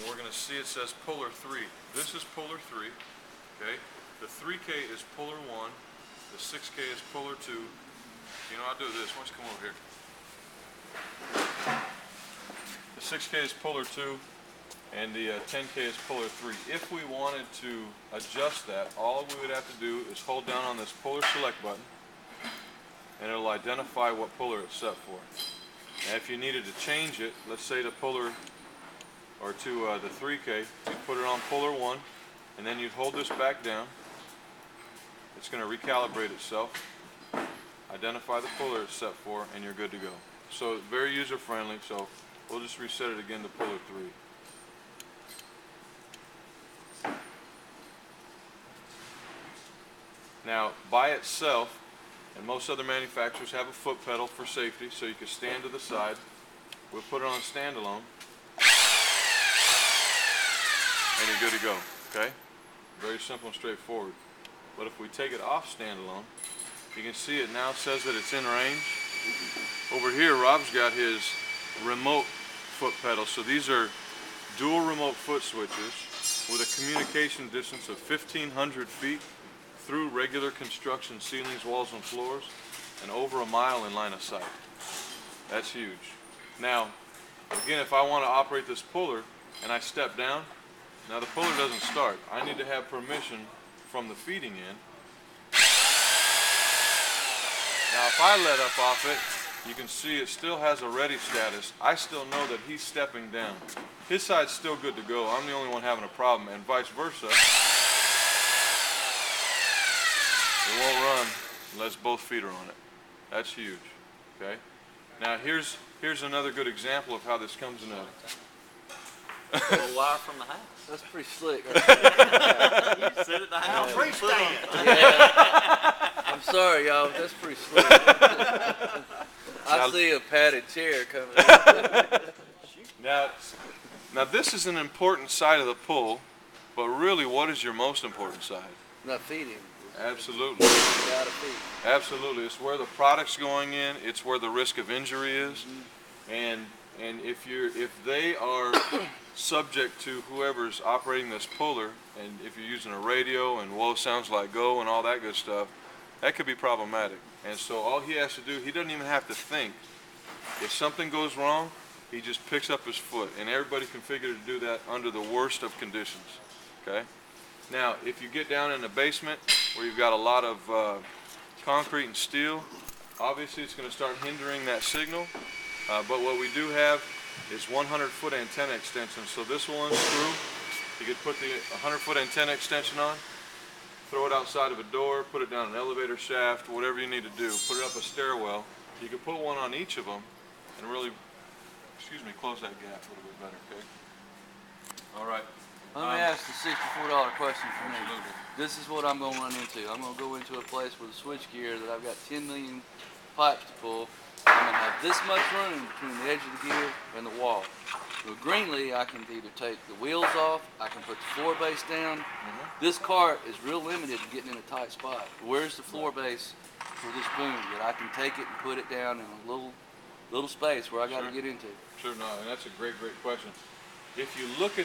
and we're going to see it says puller 3. This is puller 3, okay? The 3K is puller 1, the 6K is puller 2. You know, I'll do this. Why don't you come over here? The 6K is puller 2, and the 10K is puller 3. If we wanted to adjust that, all we would have to do is hold down on this puller select button, and it'll identify what puller it's set for. And if you needed to change it, let's say to puller, or to the 3K, you'd put it on puller 1, and then you'd hold this back down. It's going to recalibrate itself, identify the puller it's set for, and you're good to go. So very user friendly, so we'll just reset it again to puller 3. Now, by itself, and most other manufacturers have a foot pedal for safety, so you can stand to the side. We'll put it on standalone, and you're good to go, okay? Very simple and straightforward. But if we take it off standalone, you can see it now says that it's in range. Over here, Rob's got his remote foot pedal. So these are dual remote foot switches with a communication distance of 1,500 feet through regular construction ceilings, walls, and floors, and over a mile in line of sight. That's huge. Now, again, if I want to operate this puller and I step down, now the puller doesn't start. I need to have permission from the feeding end. Now, if I let up off it, you can see it still has a ready status. I still know that he's stepping down. His side's still good to go. I'm the only one having a problem, and vice versa. It won't run unless both feet are on it. That's huge, okay? Now here's another good example of how this comes in a wire from the house. That's pretty slick. You sit at the house. Freestand. Yeah. I'm sorry, y'all, but that's pretty slick. I see a padded chair coming. Now this is an important side of the pull, but really, what is your most important side? Not feeding. Absolutely. You gotta feed. Absolutely. It's where the product's going in. It's where the risk of injury is. And if they are subject to whoever's operating this puller, and if you're using a radio and whoa sounds like go and all that good stuff, that could be problematic. And so all he has to do, he doesn't even have to think. If something goes wrong, he just picks up his foot, and everybody configured to do that under the worst of conditions. Okay? Now, if you get down in the basement where you've got a lot of concrete and steel, obviously it's going to start hindering that signal. But what we do have is 100-foot antenna extension. So this will unscrew. You could put the 100-foot antenna extension on, throw it outside of a door, put it down an elevator shaft, whatever you need to do. Put it up a stairwell. You could put one on each of them and really, close that gap a little bit better, okay? All right. Let me ask the $64 question for me. Absolutely. This is what I'm going to run into. I'm going to go into a place with a switch gear that I've got 10 million pipes to pull. I'm going to have this much room between the edge of the gear and the wall. With Greenlee, I can either take the wheels off, I can put the floor base down. This cart is real limited to getting in a tight spot. Where's the floor base for this boom that I can take it and put it down in a little space where I got to get into? Sure, no, and that's a great question. If you look at